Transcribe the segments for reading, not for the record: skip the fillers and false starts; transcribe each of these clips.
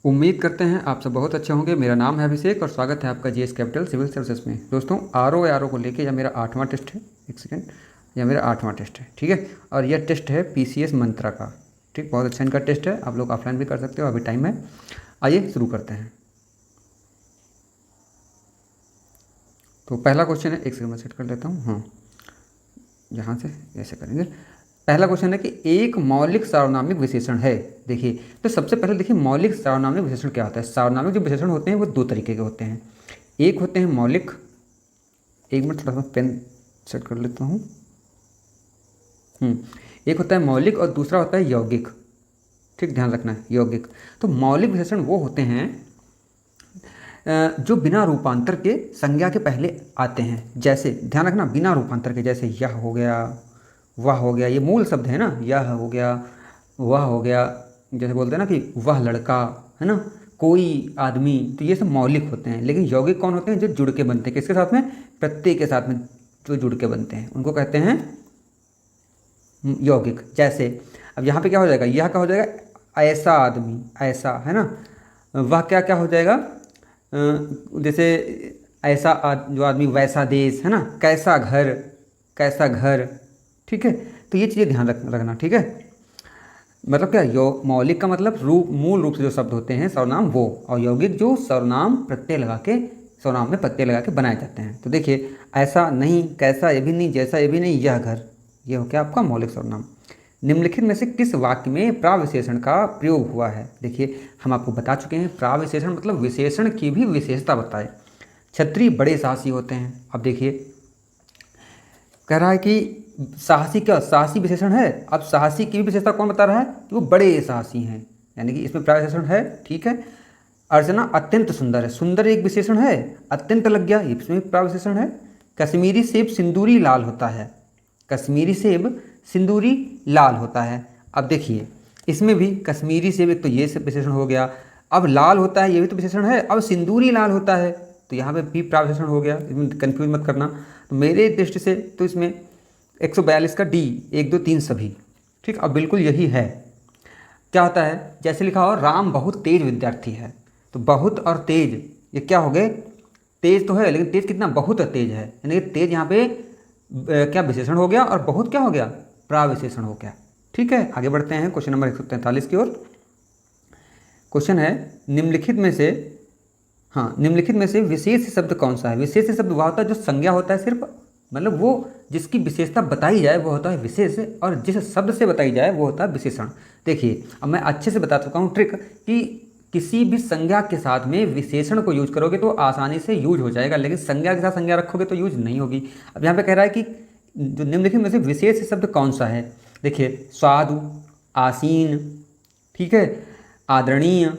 उम्मीद करते हैं आप सब बहुत अच्छे होंगे। मेरा नाम है अभिषेक और स्वागत है आपका जीएस कैपिटल सिविल सर्विसेज में। दोस्तों आर ओ को लेके यह मेरा 8वां टेस्ट है। एक सेकेंड, यह मेरा 8वां टेस्ट है, ठीक है। और यह टेस्ट है पीसीएस मंत्रा का, ठीक। बहुत अच्छा इनका टेस्ट है, आप लोग ऑफलाइन भी कर सकते हो, अभी टाइम है। आइए शुरू करते हैं। तो पहला क्वेश्चन है, एक सेकंड में सेट कर लेता हूँ। हाँ, यहाँ से ऐसे करेंगे। पहला क्वेश्चन है कि एक मौलिक सार्वनामिक विशेषण है। देखिए, तो सबसे पहले देखिए मौलिक सार्वनामिक विशेषण क्या होता है। सार्वनामिक जो विशेषण होते हैं वो दो तरीके के होते हैं। एक होते हैं मौलिक, एक मिनट थोड़ा सा पेन सेट कर लेता हूँ। एक होता है मौलिक और दूसरा होता है यौगिक, ठीक, ध्यान रखना है, यौगिक। तो मौलिक विशेषण वो होते हैं जो बिना रूपांतर के संज्ञा के पहले आते हैं। जैसे ध्यान रखना, बिना रूपांतर के, जैसे यह हो गया, वह हो गया, ये मूल शब्द है ना, यह हो गया, वह हो गया। जैसे बोलते हैं ना कि वह लड़का, है ना, कोई आदमी, तो ये सब मौलिक होते हैं। लेकिन यौगिक कौन होते हैं? जो जुड़ के बनते हैं, किसके साथ में? प्रत्यय के साथ में जो जुड़ के बनते हैं उनको कहते हैं यौगिक। जैसे अब यहाँ पे क्या हो जाएगा, यह क्या हो जाएगा, ऐसा आदमी, ऐसा, है ना। वह क्या क्या हो जाएगा, जैसे ऐसा जो आदमी, वैसा देश, है ना, कैसा घर, कैसा घर, ठीक है। तो ये चीज़ें ध्यान रखना, ठीक है। मतलब क्या, मौलिक का मतलब रूप, मूल रूप से जो शब्द होते हैं सर्वनाम वो, और यौगिक जो सर्वनाम प्रत्यय लगा के, सर्वनाम में प्रत्यय लगा के बनाए जाते हैं। तो देखिए, ऐसा नहीं, कैसा ये भी नहीं, जैसा ये भी नहीं, यह घर, ये हो क्या आपका मौलिक सर्वनाम। निम्नलिखित में से किस वाक्य में प्राविशेषण का प्रयोग हुआ है? देखिए, हम आपको बता चुके हैं प्राविशेषण मतलब विशेषण की भी विशेषता बताए। क्षत्रिय बड़े साहसी होते हैं। अब देखिए, कह रहा है कि साहसी, क्या साहसी विशेषण है। अब साहसी की भी विशेषता कौन बता रहा है? कि वो बड़े साहसी हैं, यानी कि इसमें प्राविशेषण है, ठीक है। अर्चना अत्यंत सुंदर है, सुंदर एक विशेषण है। अत्यंत लग गया, इसमें प्राविशेषण है। कश्मीरी सेब सिंदूरी लाल होता है, कश्मीरी सेब सिंदूरी लाल होता है। अब देखिए, इसमें भी कश्मीरी सेब, एक तो ये सब विशेषण हो गया। अब लाल होता है, ये भी तो विशेषण है। अब सिंदूरी लाल होता है, तो यहाँ पे भी प्राविशेषण हो गया, इसमें कन्फ्यूज मत करना। तो मेरे दृष्टि से तो इसमें 142 का डी, 1 2 3 सभी, ठीक। अब बिल्कुल यही है। क्या होता है, जैसे लिखा हो राम बहुत तेज विद्यार्थी है, तो बहुत और तेज ये क्या हो गए, तेज तो है लेकिन तेज कितना, बहुत तेज है, यानी कि तेज यहाँ पे क्या विशेषण हो गया, और बहुत क्या हो गया, प्राविशेषण हो गया, ठीक है। आगे बढ़ते हैं क्वेश्चन नंबर 143 की ओर। क्वेश्चन है, निम्नलिखित में से, हाँ, निम्नलिखित में से विशेष शब्द कौन सा है? विशेष शब्द वह होता है जो संज्ञा होता है सिर्फ, मतलब वो जिसकी विशेषता बताई जाए वो होता है विशेष, और जिस शब्द से बताई जाए वो होता है विशेषण। देखिए, अब मैं अच्छे से बता चुका हूँ ट्रिक कि किसी भी संज्ञा के साथ में विशेषण को यूज करोगे तो आसानी से यूज हो जाएगा, लेकिन संज्ञा के साथ संज्ञा रखोगे तो यूज नहीं होगी। अब यहाँ पे कह रहा है कि जो निम्नलिखित में से विशेष शब्द कौन सा है? देखिए, स्वादु, आसीन, ठीक है, आदरणीय,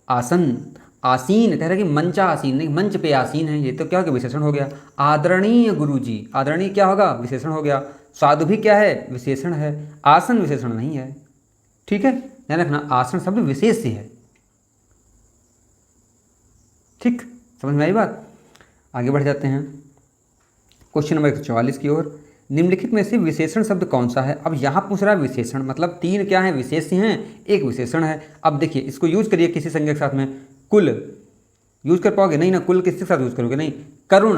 आसन, आसीन कह रहा है कि मंचा आसीन नहीं, मंच पे आसीन है, ये तो क्या हो गया, विशेषण हो गया। आदरणीय गुरुजी, आदरणीय क्या होगा, विशेषण हो गया। साधु भी क्या है, विशेषण है। आसन विशेषण नहीं है, ठीक है, ध्यान रखना, आसन शब्द विशेष से है, ठीक, समझ में आई बात। आगे बढ़ जाते हैं क्वेश्चन नंबर 144 की ओर। निम्नलिखित में से विशेषण शब्द कौन सा है? अब यहाँ पूछ रहा है विशेषण, मतलब 3 क्या है, विशेष हैं, एक विशेषण है। अब देखिए, इसको यूज करिए किसी संज्ञा के साथ में। कुल यूज कर पाओगे नहीं ना, कुल किसके साथ यूज करोगे, नहीं। करुण,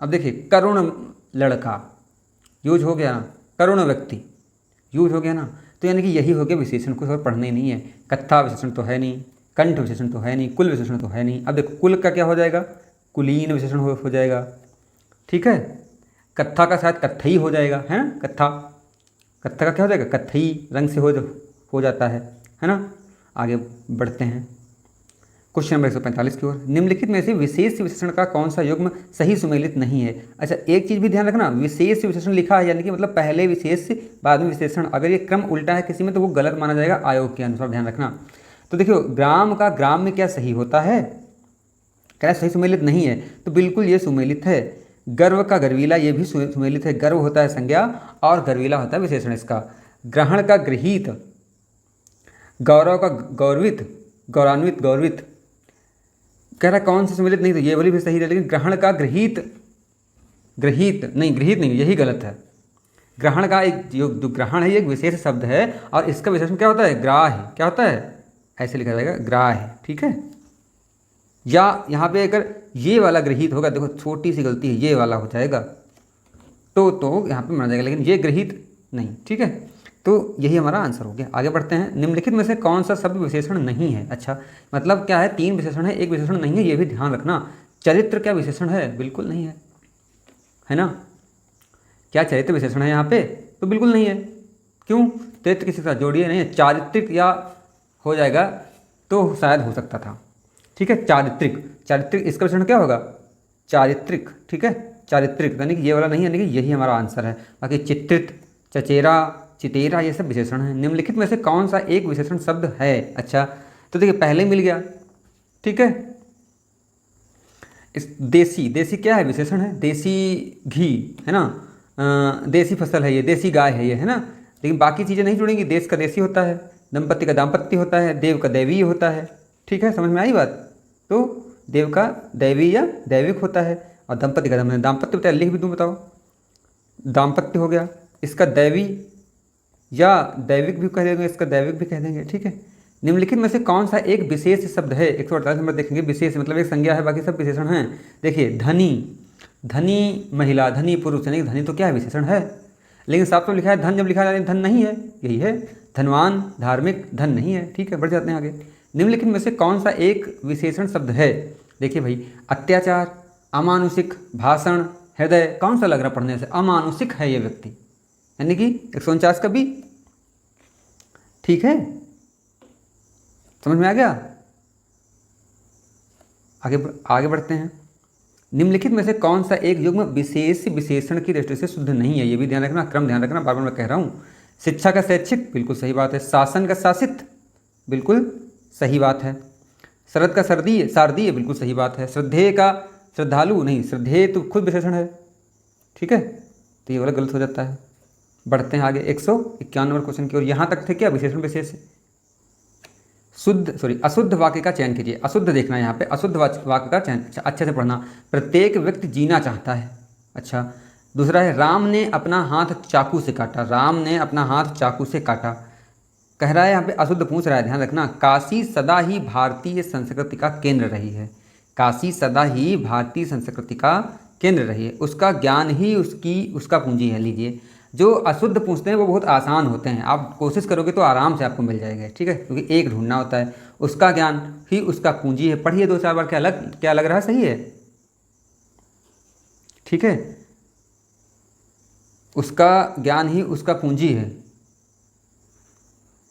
अब देखिए, करुण लड़का यूज हो गया ना, करुण व्यक्ति यूज हो गया ना, तो यानी कि यही हो गया विशेषण, कुछ और पढ़ना ही नहीं है। कत्था विशेषण तो है नहीं, कंठ विशेषण तो है नहीं, कुल विशेषण तो है नहीं। अब देखो, कुल का क्या हो जाएगा, कुलीन विशेषण हो जाएगा, ठीक है। कत्था का शायद कत्थई हो जाएगा, है ना, कत्था, कत्था का क्या हो जाएगा, कत्थई रंग से हो जाता है ना। आगे बढ़ते हैं क्वेश्चन नंबर 145 की ओर। निम्नलिखित में से विशेष विशेषण का कौन सा युग्म सही सुमेलित नहीं है? अच्छा, एक चीज़ भी ध्यान रखना, विशेष विशेषण लिखा है यानी कि मतलब पहले विशेष बाद में विशेषण, अगर ये क्रम उल्टा है किसी में तो वो गलत माना जाएगा आयोग के अनुसार, ध्यान रखना। तो देखियो, ग्राम का ग्राम में क्या सही होता है, क्या सही सुमेलित नहीं है? तो बिल्कुल ये सुमेलित है। गर्व का गर्वीला, ये भी सुमेलित है, गर्व होता है संज्ञा और गर्वीला होता है विशेषण इसका। ग्रहण का गृहीत, गौरव का गौरवित, गौरवान्वित, गौरवित, कह रहा कौन सा सम्मिलित नहीं, तो ये वाली भी सही है, लेकिन ग्रहण का गृहीत, गृहीत नहीं, गृहीत नहीं, यही गलत है। ग्रहण का एक जो ग्रहण है ये एक विशेष शब्द है, और इसका विशेषण क्या होता है, ग्राह्य, क्या होता है, ऐसे लिखा जाएगा ग्राह्य, ठीक है। या यहाँ पे अगर ये वाला गृहीत होगा, देखो छोटी सी गलती है, ये वाला हो जाएगा तो यहाँ पे माना जाएगा, लेकिन ये गृहीत नहीं, ठीक है। तो यही हमारा आंसर हो गया। आगे बढ़ते हैं। निम्नलिखित में से कौन सा शब्द विशेषण नहीं है? अच्छा, मतलब क्या है, 3 विशेषण है, 1 विशेषण नहीं है, ये भी ध्यान रखना। चरित्र क्या विशेषण है? बिल्कुल नहीं है ना। क्या चरित्र विशेषण है यहाँ पे? तो बिल्कुल नहीं है। क्यों? चरित्र किसी के साथ जोड़िए नहीं है, चारित्रिक या हो जाएगा तो शायद हो सकता था, ठीक है। चारित्रिक इसका विशेषण क्या होगा? चारित्रिक, ठीक है, चारित्रिक, यानी कि ये वाला नहीं, यानी कि यही हमारा आंसर है। बाकी चित्रित, चचेरा, चितेरा, ये सब विशेषण हैं। निम्नलिखित में से कौन सा एक विशेषण शब्द है? अच्छा, तो देखिए पहले मिल गया, ठीक है। इस देसी क्या है? विशेषण है। देसी घी है ना, देसी फसल है ये, देसी गाय है ये, है ना। लेकिन बाकी चीज़ें नहीं जुड़ेंगी। देश का देसी होता है, दंपत्ति का दाम्पत्य होता है, देव का दैवीय होता है, ठीक है। समझ में आई बात? तो देव का दैवी या दैविक होता है, और दंपत्ति का दाम्पत्य बताया, लिख भी दूँ, बताओ। दाम्पत्य हो गया, इसका दैवी या दैविक भी कह देंगे, इसका दैविक भी कह देंगे, ठीक है। निम्नलिखित में से कौन सा एक विशेष शब्द है? 148 नंबर देखेंगे। विशेष मतलब एक संज्ञा है, बाकी सब विशेषण हैं। देखिए धनी महिला, धनी पुरुष, यानी धनी तो क्या है? विशेषण है। लेकिन साफ तो लिखा है धन, जब लिखा जाए धन नहीं है, यही है। धनवान, धार्मिक, धन नहीं है, ठीक है। बढ़ जाते हैं आगे। निम्नलिखित में से कौन सा एक विशेषण शब्द है? देखिए भाई, अत्याचार, अमानुषिक, भाषण, हृदय, कौन सा लग रहा पढ़ने से? अमानुषिक है ये व्यक्ति, यानी कि 149 का बी, ठीक है। समझ में आ गया? आगे बढ़ते हैं। निम्नलिखित में से कौन सा एक युग्म विशेष विशेषण की दृष्टि से शुद्ध नहीं है? ये भी ध्यान रखना, क्रम ध्यान रखना, बार बार मैं कह रहा हूँ। शिक्षा का शैक्षिक, बिल्कुल सही बात है। शासन का शासित, बिल्कुल सही बात है। शरद का शारदीय, बिल्कुल सही बात है। श्रद्धेय का श्रद्धालु, नहीं, श्रद्धेय तो खुद विशेषण है, ठीक है। तो ये वाला गलत हो जाता है। बढ़ते हैं आगे 151 नंबर क्वेश्चन की ओर। यहाँ तक थे क्या विशेषण विशेष? अशुद्ध वाक्य का चयन कीजिए। अशुद्ध देखना है यहाँ पे, अशुद्ध वाक्य का चयन। अच्छा, अच्छे से पढ़ना। प्रत्येक व्यक्ति जीना चाहता है। अच्छा, दूसरा है राम ने अपना हाथ चाकू से काटा। राम ने अपना हाथ चाकू से काटा, कह रहा है यहाँ पे अशुद्ध पूछ रहा है, ध्यान रखना। काशी सदा ही भारतीय संस्कृति का केंद्र रही है। काशी सदा ही भारतीय संस्कृति का केंद्र रही है। उसका ज्ञान ही उसका पूंजी है। लीजिए, जो अशुद्ध पूछते हैं वो बहुत आसान होते हैं, आप कोशिश करोगे तो आराम से आपको मिल जाएगा, ठीक है, क्योंकि एक ढूंढना होता है। उसका ज्ञान ही उसका पूंजी है। पढ़िए 2-4 बार, क्या लग रहा है? सही है, ठीक है। उसका ज्ञान ही उसका पूंजी है,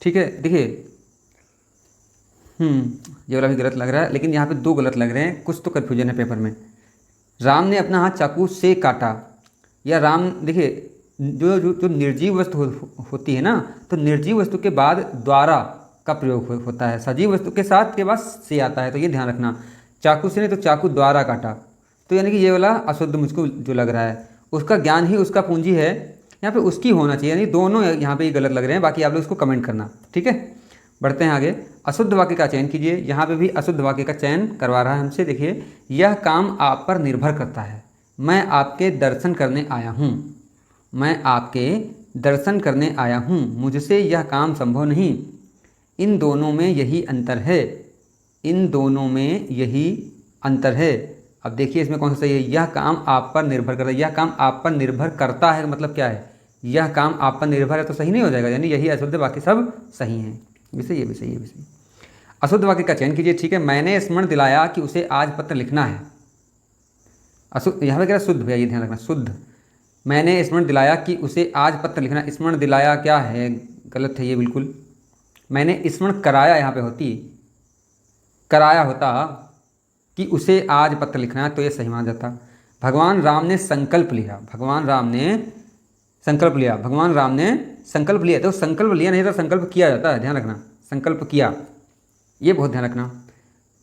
ठीक है। देखिए, ये वाला भी गलत लग रहा है, लेकिन यहाँ पे 2 गलत लग रहे हैं, कुछ तो कन्फ्यूजन है पेपर में। राम ने अपना हाथ चाकू से काटा, या राम, देखिए जो निर्जीव वस्तु होती है ना, तो निर्जीव वस्तु के बाद द्वारा का प्रयोग होता है। सजीव वस्तु के साथ के बाद से आता है, तो ये ध्यान रखना। चाकू से नहीं तो चाकू द्वारा काटा, तो यानी कि ये वाला अशुद्ध मुझको जो लग रहा है। उसका ज्ञान ही उसका पूंजी है, यहाँ पे उसकी होना चाहिए, यानी दोनों यहाँ पे गलत लग रहे हैं। बाकी आप लोग इसको कमेंट करना, ठीक है। बढ़ते हैं आगे। अशुद्ध वाक्य का चयन कीजिए। यहाँ पे भी अशुद्ध वाक्य का चयन करवा रहा है हमसे। देखिए, यह काम आप पर निर्भर करता है। मैं आपके दर्शन करने आया हूँ। मैं आपके दर्शन करने आया हूँ, मुझसे यह काम संभव नहीं। इन दोनों में यही अंतर है। इन दोनों में यही अंतर है। अब देखिए इसमें कौन सा सही है? यह काम आप पर निर्भर करता है। यह काम आप पर निर्भर करता है, मतलब क्या है? यह काम आप पर निर्भर है, तो सही नहीं हो जाएगा, यानी यही अशुद्ध, बाकी सब सही हैं। ये भी सही है। अशुद्ध वाक्य का चयन कीजिए, ठीक है। मैंने स्मरण दिलाया कि उसे आज पत्र लिखना है। अशुद्ध, यहाँ पे क्या शुद्ध भैया, ये ध्यान रखना, शुद्ध। मैंने स्मरण दिलाया कि उसे आज पत्र लिखना। स्मरण दिलाया क्या है? गलत है ये बिल्कुल। मैंने स्मरण कराया, यहाँ पे होती कराया होता कि उसे आज पत्र लिखना है, तो ये सही माना जाता। भगवान राम ने संकल्प लिया। भगवान राम ने संकल्प लिया। भगवान राम ने संकल्प लिया, तो संकल्प लिया नहीं था, संकल्प किया जाता है, ध्यान रखना। संकल्प किया, ये बहुत ध्यान रखना।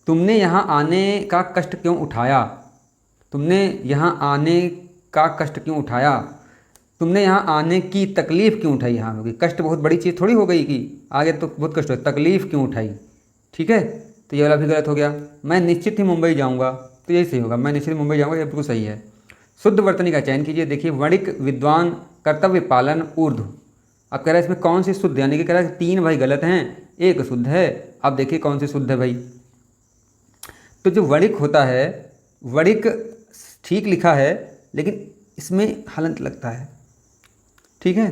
तुमने यहाँ आने का कष्ट क्यों उठाया? तुमने यहाँ आने का कष्ट क्यों उठाया? तुमने यहाँ आने की तकलीफ़ क्यों उठाई? यहाँ होगी, कष्ट बहुत बड़ी चीज़ थोड़ी हो गई कि आगे तो बहुत कष्ट हो, तकलीफ़ क्यों उठाई, ठीक है। तो ये वाला भी गलत हो गया। मैं निश्चित ही मुंबई जाऊँगा, तो यही सही होगा। मैं निश्चित ही मुंबई जाऊँगा, ये बिल्कुल सही है। शुद्ध वर्तनी का चयन कीजिए। देखिए, वणिक, विद्वान, कर्तव्य पालन, ऊर्ध्व। अब कह रहा है इसमें कौन सी शुद्ध, यानी कि कह रहा है 3 भाई गलत हैं, एक शुद्ध है। अब देखिए कौन सी शुद्ध है भाई। तो जो वणिक होता है, वणिक ठीक लिखा है लेकिन इसमें हलंत लगता है, ठीक है।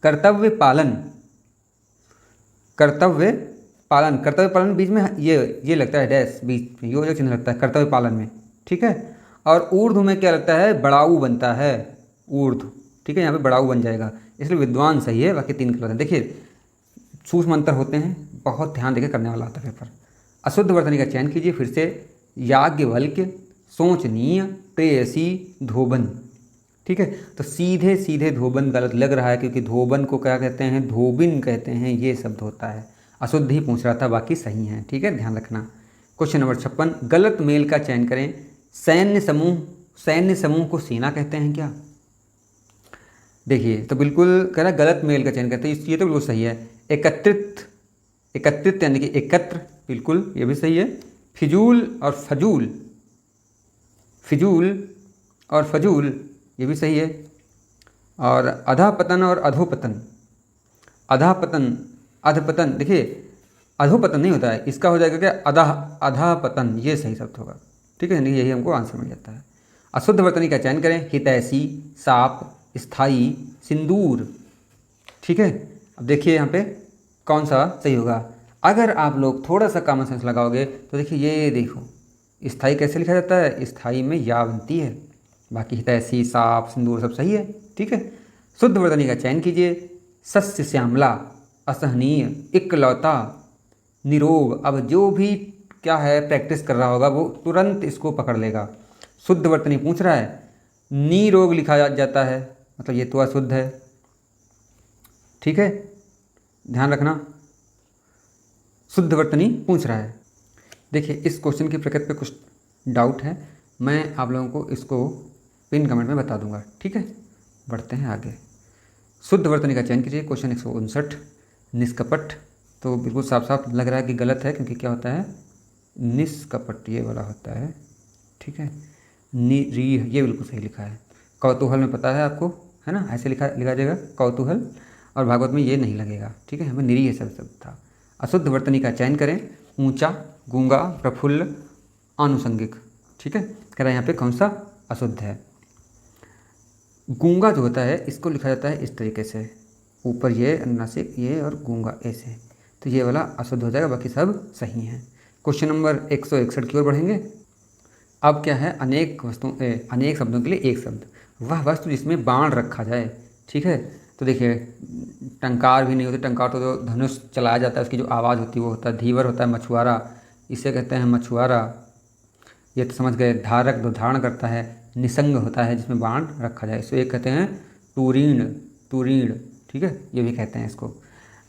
कर्तव्य पालन, कर्तव्य पालन, कर्तव्य पालन बीच में ये लगता है डैश, बीच में यो चिन्ह लगता है कर्तव्य पालन में, ठीक है। और ऊर्ध्व में क्या लगता है, बड़ाऊ बनता है, ऊर्ध्व, ठीक है। यहाँ पे बड़ाऊ बन जाएगा, इसलिए विद्वान सही है, बाकी 3 गलत हैं। देखिए सूक्ष्म अंतर होते हैं, बहुत ध्यान देकर करने वाला आता है पेपर। अशुद्ध वर्तनी का चयन कीजिए फिर से। याज्ञवल्क्य, सोचनीय, प्रेयसी, धोबन, ठीक है। तो सीधे सीधे धोबन गलत लग रहा है, क्योंकि धोबन को क्या कहते हैं, धोबिन कहते हैं, ये शब्द होता है। अशुद्ध ही पूछ रहा था, बाकी सही हैं, ठीक है, ध्यान रखना। क्वेश्चन नंबर 56, गलत मेल का चयन करें। सैन्य समूह, सैन्य समूह को सेना कहते हैं क्या? देखिए तो बिल्कुल कह रहा गलत मेल का चयन करते हैं, ये तो बिल्कुल सही है। एकत्रित, एकत्रित यानी कि एकत्र, बिल्कुल ये भी सही है। फिजूल और फजूल, फिजूल और फजूल ये भी सही है। और अधापतन और अधोपतन, अधापतन, अधपतन, देखिए अधोपतन नहीं होता है, इसका हो जाएगा क्या, अधापतन, ये सही शब्द होगा, ठीक है। नहीं, यही हमको आंसर मिल जाता है। अशुद्ध वर्तनी का चयन करें। हितैषी, साप, स्थायी, सिंदूर, ठीक है। अब देखिए यहाँ पे कौन सा सही होगा। अगर आप लोग थोड़ा सा कॉमन सेंस लगाओगे तो देखिए, ये देखो स्थायी कैसे लिखा जाता है, स्थायी में या बनती है। बाकी हितैषी, साप, सिंदूर सब सही है, ठीक है। शुद्ध वर्तनी का चयन कीजिए। सस्य श्यामला, असहनीय, इकलौता, निरोग। अब जो भी क्या है प्रैक्टिस कर रहा होगा वो तुरंत इसको पकड़ लेगा। शुद्ध वर्तनी पूछ रहा है, निरोग लिखा जाता है, मतलब ये तो अशुद्ध है, ठीक है, ध्यान रखना। शुद्ध वर्तनी पूछ रहा है। देखिए इस क्वेश्चन की प्रकृति पे कुछ डाउट है, मैं आप लोगों को इसको पिन कमेंट में बता दूंगा, ठीक है। बढ़ते हैं आगे। शुद्ध वर्तनी का चयन कीजिए। क्वेश्चन 159, निष्कपट, तो बिल्कुल साफ साफ लग रहा है कि गलत है, क्योंकि क्या होता है, निष्कपट ये वाला होता है, ठीक है। निरीह ये बिल्कुल सही लिखा है। कौतूहल में पता है आपको, है ना, ऐसे लिखा जाएगा कौतूहल, और भागवत में ये नहीं लगेगा, ठीक है, हमें निरीह शब्द था। अशुद्ध वर्तनी का चयन करें। ऊंचा, गूंगा, प्रफुल्ल, आनुषंगिक, ठीक है। कह रहा है यहाँ पे कौन सा अशुद्ध है। गूंगा जो होता है इसको लिखा जाता है इस तरीके से, ऊपर ये नासिक ये और गूंगा ऐसे, तो ये वाला अशुद्ध हो जाएगा, बाकी सब सही हैं। क्वेश्चन नंबर 161 की ओर बढ़ेंगे। अब क्या है, अनेक वस्तुओं अनेक शब्दों के लिए एक शब्द, वह वस्तु जिसमें बाण रखा जाए, ठीक है। तो देखिए टंकार भी नहीं होती, टंकार तो जो धनुष चलाया जाता है उसकी जो आवाज़ होती है वो होता है। धीवर होता है मछुआरा, इसे कहते हैं मछुआरा, ये तो समझ गए। धारक जो धारण करता है। निसंग होता है जिसमें बाण रखा जाए, इसको एक कहते हैं तुरीण, तुरीण, ठीक है, ये भी कहते हैं इसको,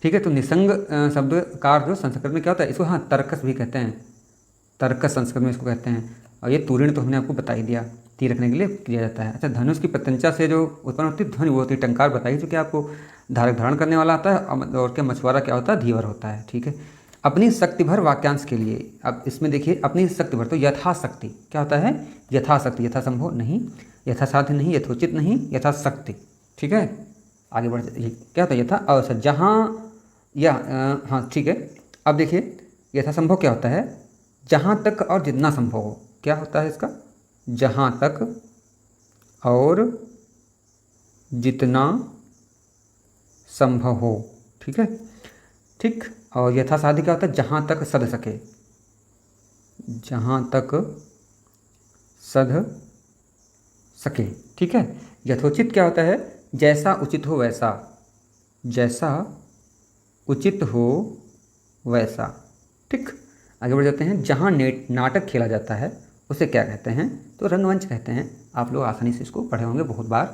ठीक है। तो निसंग शब्द का जो संस्कृत में क्या होता है, इसको हाँ तर्कस भी कहते हैं, तर्कस संस्कृत में इसको कहते हैं। और ये तुरीण तो हमने आपको बता ही दिया, तीर रखने के लिए किया जाता है। अच्छा, धनुष की प्रत्यंचा से जो उत्पन्न होती है ध्वनि वो होती है टंकार, बताई चुके आपको। धारक धारण करने वाला आता है, और क्या मछुआरा क्या होता है, धीवर होता है, ठीक है। अपनी शक्ति भर वाक्यांश के लिए, अब इसमें देखिए अपनी शक्ति भर, तो यथाशक्ति क्या होता है, यथाशक्ति, यथासंभव नहीं, यथासाध्य नहीं, यथोचित नहीं, यथाशक्ति, ठीक है। आगे बढ़ जाइए, क्या होता है यथा अवसर, जहाँ या हाँ ठीक है। अब देखिए यथासंभव क्या होता है, जहाँ तक और जितना संभव हो, क्या होता है इसका, जहाँ तक और जितना संभव हो, ठीक है, ठीक। और यथासाध्य क्या होता है, जहाँ तक सध सके, जहाँ तक सध सके, ठीक है। यथोचित क्या होता है, जैसा उचित हो वैसा, जैसा उचित हो वैसा, ठीक। आगे बढ़ जाते हैं। जहाँ नाटक खेला जाता है उसे क्या कहते हैं, तो रंगमंच कहते हैं। आप लोग आसानी से इसको पढ़े होंगे, बहुत बार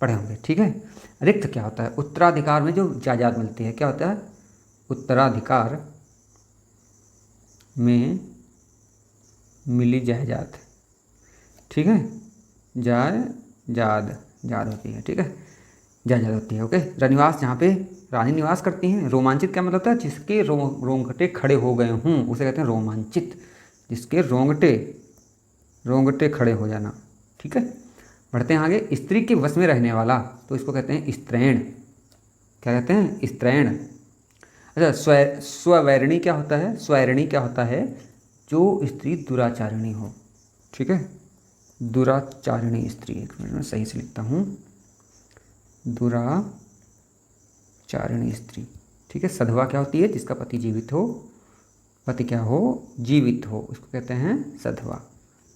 पढ़े होंगे, ठीक है। रिक्त क्या होता है, उत्तराधिकार में जो जायदाद मिलती है, क्या होता है, उत्तराधिकार में मिली जायदाद, ठीक है, जायदाद होती है, ठीक है, जायदाद होती है, ओके। रनिवास, जहाँ पे रानी निवास करती हैं। रोमांचित क्या मतलब होता है, जिसके रोंगटे खड़े हो गए हों उसे कहते हैं रोमांचित, जिसके रोंगटे खड़े हो जाना, ठीक है। बढ़ते हैं आगे। स्त्री के वश में रहने वाला, तो इसको कहते हैं स्त्रैण, क्या कहते हैं, स्त्रैण। अच्छा, स्वैरिणी क्या होता है? स्वैरिणी क्या होता है? जो स्त्री दुराचारिणी हो। ठीक है, दुराचारिणी स्त्री, एक मिनट में सही से लिखता हूँ, दुराचारिणी स्त्री। ठीक है, सधवा क्या होती है? जिसका पति जीवित हो, पति क्या हो? जीवित हो, उसको कहते हैं सधवा।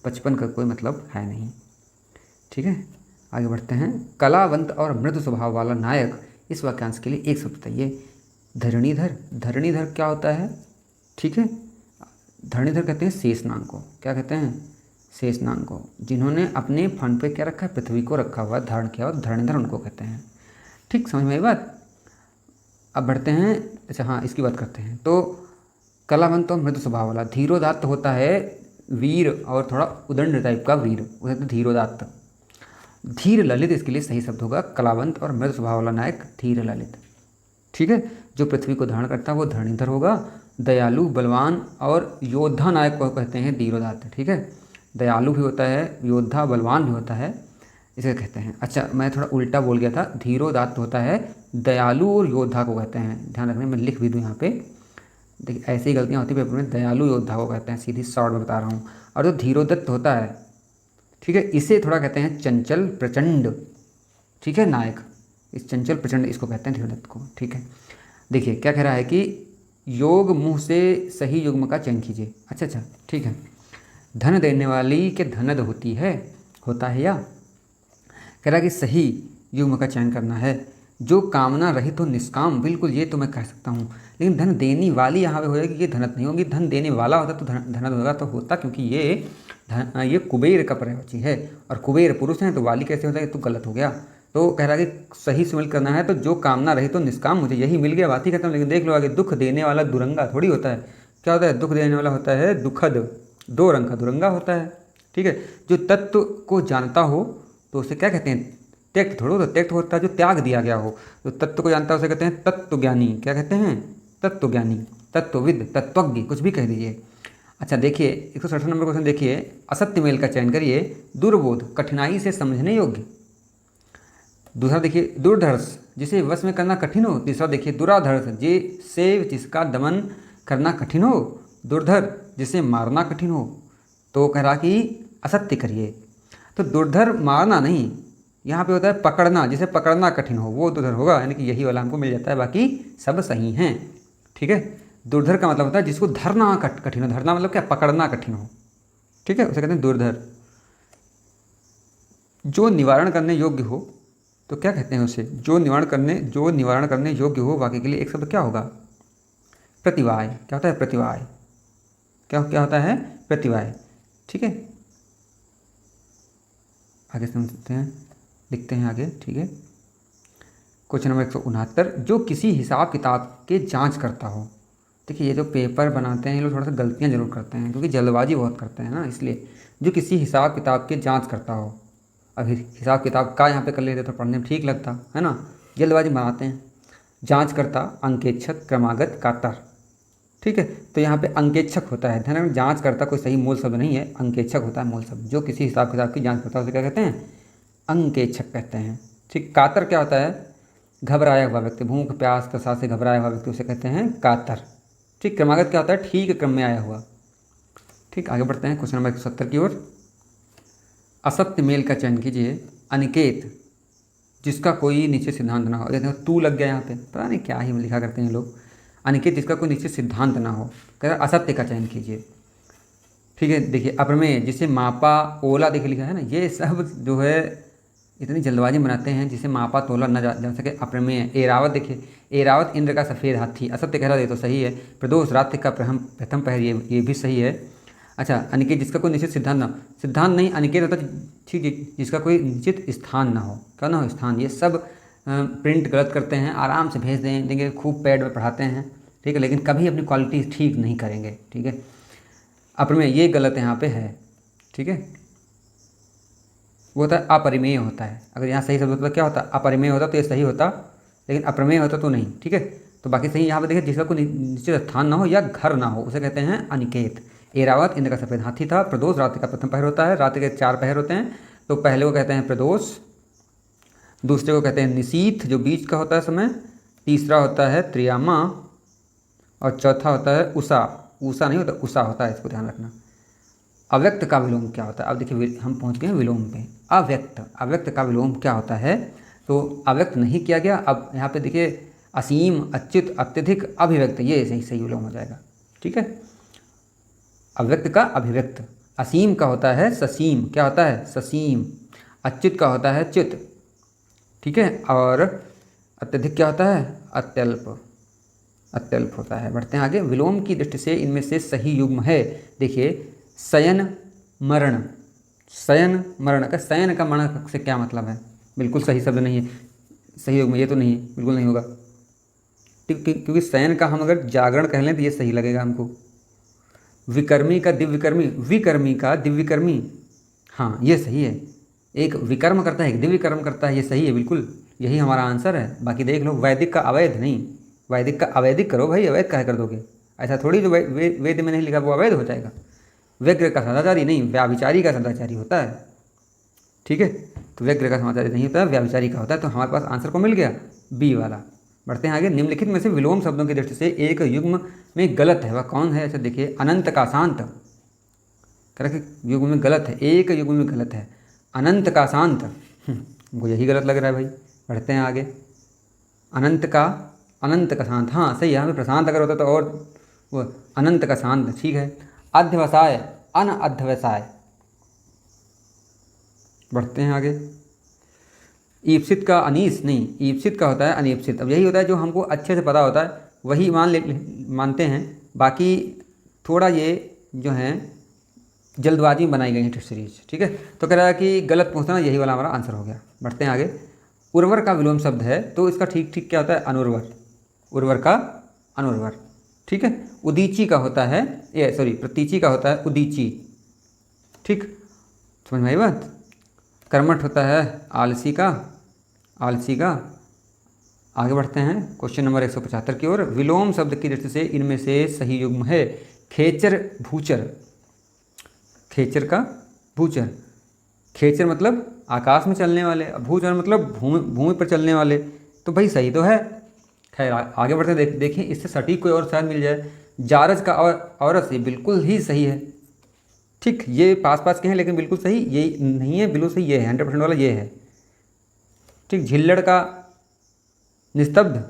बचपन का कोई मतलब है नहीं। ठीक है, आगे बढ़ते हैं। कलावंत और मृदु स्वभाव वाला नायक, इस वाक्यांश के लिए एक शब्द बताइए। धरणीधर। धरणीधर क्या होता है? ठीक है, धरणीधर कहते हैं शेषनाग को। क्या कहते हैं? शेषनाग को। जिन्होंने अपने फंड पे क्या रखा है? पृथ्वी को रखा हुआ, धारण किया हुआ, धरणीधर उनको कहते हैं। ठीक, समझ में आई बात? अब बढ़ते हैं। अच्छा हाँ, इसकी बात करते हैं। तो कलावंत और मृदु स्वभाव वाला, धीरोदात्त होता है वीर और थोड़ा उदंड टाइप का वीर, उसे कहते हैं धीरोदात्त। धीर ललित इसके लिए सही शब्द होगा। कलावंत और मृदु स्वभाव वाला नायक धीर ललित। ठीक है, जो पृथ्वी को धारण करता है वो धरणीधर होगा। दयालु, बलवान और योद्धा नायक को कहते हैं धीरोदात्त। ठीक है, दयालु भी होता है, योद्धा बलवान भी होता है, इसे कहते हैं। अच्छा, मैं थोड़ा उल्टा बोल गया था। धीरोदात्त होता है दयालु और योद्धा को कहते हैं। ध्यान रखना, मैं लिख भी दूँ यहाँ पे। देखिए ऐसी गलतियाँ होती है पेपर में। दयालु योद्धा को कहते हैं, सीधी शॉर्ट में बता रहा हूँ। और जो धीरोदत्त होता है, ठीक है, इसे थोड़ा कहते हैं चंचल प्रचंड। ठीक है, नायक, इस चंचल प्रचंड इसको कहते हैं धीरोदत्त को। ठीक है, देखिए क्या कह रहा है कि योग मुँह से सही युग्म का चयन कीजिए। अच्छा, ठीक है। धन देने वाली के धनद होती है, होता है या? कह रहा है कि सही युग्म का चयन करना है। जो कामना रहित हो, निष्काम, बिल्कुल ये तो मैं कह सकता हूँ। लेकिन धन देने वाली यहाँ पे हो जाएगी, ये धनत नहीं होगी। धन देने वाला होता तो धनत होगा, तो होता, क्योंकि ये कुबेर का पर्यायवाची है और कुबेर पुरुष है, तो वाली कैसे होता है? तो गलत हो गया। तो कह रहा है कि सही सुमेल करना है, तो जो कामना रहित हो, निष्काम, मुझे यही मिल गया, बात ही खत्म। लेकिन देख लो आगे, दुख देने वाला दुरंगा थोड़ी होता है। क्या होता है? दुख देने वाला होता है दुखद, दो रंग का दुरंगा होता है। ठीक है, जो तत्व को जानता हो तो उसे क्या कहते हैं? त्यक्त थोड़ा, तो त्यक्त होता है जो त्याग दिया गया हो। तो तत्व को जानता है उसे कहते हैं तत्वज्ञानी। क्या कहते हैं? तत्वज्ञानी, तत्वविद, तत्वज्ञ, कुछ भी कह दीजिए। अच्छा देखिए, 167 नंबर क्वेश्चन देखिए। असत्य मेल का चयन करिए। दुर्बोध, कठिनाई से समझने योग्य। दूसरा देखिए, दुर्धर्ष, जिसे वश में करना कठिन हो। तीसरा देखिए, दुराधर्ष, जिसका दमन करना कठिन हो। दुर्धर, जिसे मारना कठिन हो। तो कह रहा कि असत्य करिए। तो दुर्धर मारना नहीं, यहाँ पे होता है पकड़ना, जिसे पकड़ना कठिन हो, वो दुर्धर होगा। यानी कि यही वाला हमको मिल जाता है, बाकी सब सही हैं। ठीक है, दुर्धर का मतलब होता है जिसको धरना कठिन हो। धरना मतलब क्या? पकड़ना कठिन हो। ठीक है, उसे कहते हैं दुर्धर। जो निवारण करने योग्य हो, तो क्या कहते हैं उसे? जो निवारण करने योग्य हो, वाक्य के लिए एक शब्द क्या होगा? प्रतिवाय। क्या होता है? प्रतिवाय। क्या होता है? प्रतिवाय। ठीक है, आगे समझते हैं, लिखते हैं आगे। ठीक है, क्वेश्चन नंबर 169। जो किसी हिसाब किताब के जांच करता हो। देखिए, ये जो पेपर बनाते हैं ये लोग थोड़ा सा गलतियां जरूर करते हैं, क्योंकि जल्दबाजी बहुत करते हैं ना, इसलिए। जो किसी हिसाब किताब के जांच करता हो। अभी हिसाब किताब का यहाँ पे कर लेते तो पढ़ने में ठीक लगता है ना, जल्दबाजी बनाते हैं। जांच करता, अंकेक्षक, क्रमागत, कातर। ठीक है, तो यहाँ पे अंकेक्षक होता है। ध्यान रखना, जांच करता कोई सही मूल शब्द नहीं है, अंकेक्षक होता है मूल शब्द। जो किसी हिसाब किताब की जांच करता है उसे क्या कहते हैं? अंकेक्षक कहते हैं। ठीक, कातर क्या होता है? घबराया हुआ व्यक्ति, भूख प्यास तसा से घबराया हुआ व्यक्ति, उसे कहते हैं कातर। ठीक, क्रमागत क्या होता है? ठीक क्रम में आया हुआ। ठीक, आगे बढ़ते हैं क्वेश्चन नंबर 170 की ओर। असत्य मेल का चयन कीजिए। अनिकेत, जिसका कोई निश्चित सिद्धांत ना हो। देखो तू लग गया यहाँ पे, पता नहीं क्या ही लिखा करते हैं लोग। अनिकेत, जिसका कोई निश्चित सिद्धांत ना हो। कह रहा असत्य का चयन कीजिए। ठीक है, देखिए, अप्रमेय, जिसे मापा ओला, देखिए लिखा है ना, ये सब जो है इतनी जल्दबाजी बनाते हैं, जिसे मापा तोला न जा सके, अप्रमेय। एरावत, देखिए एरावत इंद्र का सफ़ेद हाथी, असत्य कह रहा है तो सही है। प्रदोष, रात्रि का प्रथम पहर, ये भी सही है। अच्छा, अनिकेत, जिसका कोई निश्चित सिद्धांत ना, सिद्धांत नहीं, अनिकेत होता ठीक है, जिसका कोई निश्चित स्थान ना हो। क्या ना हो? स्थान। ये सब प्रिंट गलत करते हैं, आराम से भेज देंगे, खूब पैड में पढ़ाते हैं। ठीक है, लेकिन कभी अपनी क्वालिटी ठीक नहीं करेंगे। ठीक है, अप्रमेय ये गलत यहाँ पे है। ठीक है, वो होता है अपरिमेय होता है। अगर यहाँ सही शब्द होता तो क्या होता? अपरिमेय होता तो ये सही होता, लेकिन अप्रमेय होता तो नहीं। ठीक है, तो बाकी सही यहाँ पे देखिए, जिसका कोई निश्चित स्थान ना हो या घर ना हो, उसे कहते हैं अनिकेत। एरावत इंद्र का सफ़ेद हाथी था। प्रदोष, रात्रि का प्रथम पहर होता है। रात्रि के 4 पहर होते हैं, तो पहले को कहते हैं प्रदोष, दूसरे को कहते हैं निशीथ, जो बीच का होता है समय। तीसरा होता है त्रियामा, और चौथा होता है उषा। उषा नहीं होता, उषा होता है, इसको ध्यान रखना। अव्यक्त का विलोम क्या होता है? अब देखिए हम पहुंच गए हैं विलोम पे। अव्यक्त, अव्यक्त का विलोम क्या होता है? तो अव्यक्त नहीं किया गया। अब यहाँ पे देखिए असीम, अच्युत, अत्यधिक, अभिव्यक्त, ये सही सही विलोम हो जाएगा। ठीक है, अव्यक्त का अभिव्यक्त। असीम का होता है ससीम, क्या होता है? ससीम। अच्युत का होता है च्युत। ठीक है, और अत्यधिक क्या होता है? अत्यल्प, अत्यल्प होता है। बढ़ते हैं आगे। विलोम की दृष्टि से इनमें से सही युग्म है, देखिए शयन मरण। शयन मरण का, शयन का मरण से क्या मतलब है? बिल्कुल सही शब्द नहीं है, सही युग्म ये तो नहीं है, बिल्कुल नहीं होगा। ठीक, क्योंकि शयन का हम अगर जागरण कह लें तो ये सही लगेगा हमको। विकर्मी का दिव्यकर्मी, विकर्मी का दिव्यकर्मी, हाँ ये सही है। एक विकर्म करता है, एक दिव्य कर्म करता है, ये सही है बिल्कुल, यही हमारा आंसर है। बाकी देख लो, वैदिक का अवैध नहीं, वैदिक का अवैधिक करो भाई, अवैध काहे कर दोगे? ऐसा थोड़ी जो वेद में नहीं लिखा वो अवैध हो जाएगा। व्यग्र का सदाचारी नहीं, व्याभिचारी का सदाचारी होता है। ठीक है, तो व्यग्र का सदाचारी नहीं होता है, व्याभिचारी का होता है। तो हमारे पास आंसर को मिल गया बी वाला। बढ़ते हैं आगे। निम्नलिखित में से विलोम शब्दों की दृष्टि से एक युग्म में गलत है, वह कौन है? अच्छा देखिए, अनंत का शांत, कह युग्म में गलत है, एक युग्म में गलत है। अनंत का शांत, हमको यही गलत लग रहा है भाई। बढ़ते हैं आगे। अनंत का शांत, हाँ सही है। यहाँ पे प्रशांत अगर होता तो और वो अनंत का शांत, ठीक है। अध्यवसाय, अन अध्यवसाय। बढ़ते हैं आगे। ईप्सित का अनीस नहीं, ईप्सित का होता है अनीप्सित। अब यही होता है जो हमको अच्छे से पता होता है वही मानते हैं, बाकी थोड़ा ये जो है जल्दबाजी में बनाई गई है टेस्ट सीरीज। ठीक है, तो कह रहा है कि गलत पूछना, यही वाला हमारा आंसर हो गया। बढ़ते हैं आगे। उर्वर का विलोम शब्द है, तो इसका ठीक ठीक क्या होता है? अनुर्वर। उर्वर का अनुर्वर, ठीक है। उदीची का होता है, ये सॉरी प्रतीची का होता है उदीची। ठीक, समझ में आई बात। कर्मठ होता है आलसी का, आलसी का। आगे बढ़ते हैं क्वेश्चन नंबर 175 की ओर। विलोम शब्द की दृष्टि से इनमें से सही युग्म है खेचर भूचर। खेचर का भूचर, खेचर मतलब आकाश में चलने वाले, भूचर मतलब भूमि पर चलने वाले, तो भाई सही तो है। खैर आगे बढ़ते हैं, देखिए इससे सटीक कोई और शायद मिल जाए। जारज का और औरस, ये बिल्कुल ही सही है। ठीक, ये पास पास के हैं लेकिन बिल्कुल सही ये नहीं है, बिल्कुल सही ये है, 100% वाला ये है। ठीक, झिल्लड़ का निस्तब्ध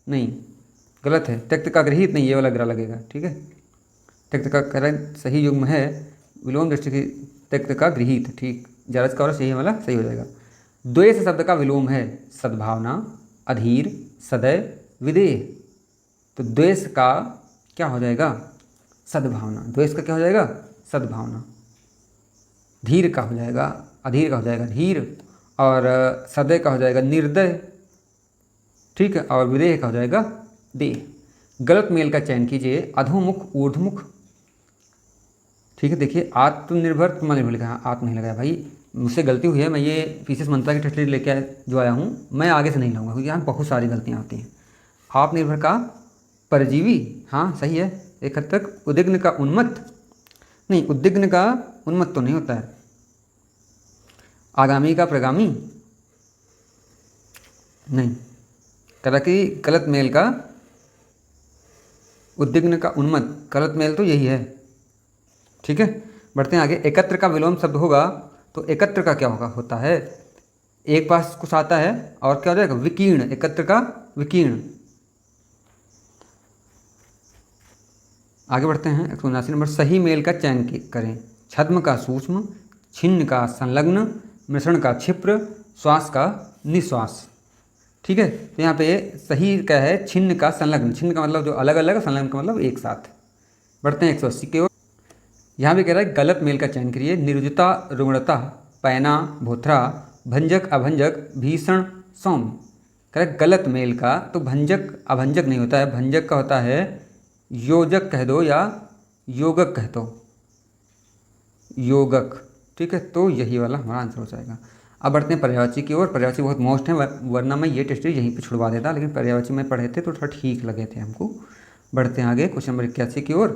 नहीं, गलत है। त्यक्त का गृहीत नहीं, ये वाला ग्रह लगेगा। ठीक है, त्यक्त का करें सही युग्म है विलोम दृष्टि की, त्यक्त का गृहीत। ठीक, जारज का और सही वाला सही हो जाएगा। द्वेष शब्द का विलोम है सद्भावना, अधीर, सदैव, विदेह। तो द्वेष का क्या हो जाएगा? सद्भावना। द्वेष का क्या हो जाएगा? सद्भावना। धीर का हो जाएगा, अधीर का हो जाएगा धीर, और सदैव का हो जाएगा निर्दय। ठीक है, और विदेह का हो जाएगा देह। गलत मेल का चयन कीजिए, अधोमुख, ऊर्ध्वमुख। ठीक है, देखिए आत्मनिर्भर निर्भर लिखा है, आत्म नहीं लगाया भाई, मुझसे गलती हुई है। मैं ये पीसीएस मंत्रा की टेस्ट लेके जो आया हूँ, मैं आगे से नहीं लाऊंगा क्योंकि यहाँ बहुत सारी गलतियाँ होती हैं। आत्मनिर्भर का परजीवी, हाँ सही है एक हद तक। उद्विग्न का उन्मत्त नहीं, उद्विग्न का उन्मत्त तो नहीं होता है। आगामी का प्रगामी नहीं, कह कि गलत मेल का उद्विग्न का उन्मत्त, गलत मेल तो यही है। ठीक है, बढ़ते हैं आगे। एकत्र का विलोम शब्द होगा तो एकत्र का क्या होता है? एक पास कुछ आता है और क्या हो जाएगा? विकीर्ण। एकत्र का विकीर्ण। आगे बढ़ते हैं 179 नंबर। सही मेल का चयन करें। छद्म का सूक्ष्म, छिन्न का संलग्न, मिश्रण का क्षिप्र, श्वास का निश्वास। ठीक है, तो यहाँ पे सही क्या है? छिन्न का संलग्न। छिन्न का मतलब जो अलग अलग, संलग्न का मतलब एक साथ। बढ़ते हैं 180 की ओर। यहाँ भी कह रहा है गलत मेल का चयन करिए। निर्जुता, रुग्णता, पैना, भोथरा, भंजक, अभंजक, भीषण, सौम्य। कह रहा है गलत मेल का, तो भंजक अभंजक नहीं होता है, भंजक का होता है योजक कह दो या योगक कह दो, योगक। ठीक है, तो यही वाला हमारा आंसर हो जाएगा। अब बढ़ते हैं पर्यायवाची की ओर। पर्यायवाची बहुत मोस्ट है, वरना मैं ये टेस्ट यहीं पे छुड़वा देता, लेकिन पर्यायवाची में पढ़े थे तो थोड़ा ठीक लगे थे हमको। बढ़ते हैं आगे क्वेश्चन नंबर 81 की ओर।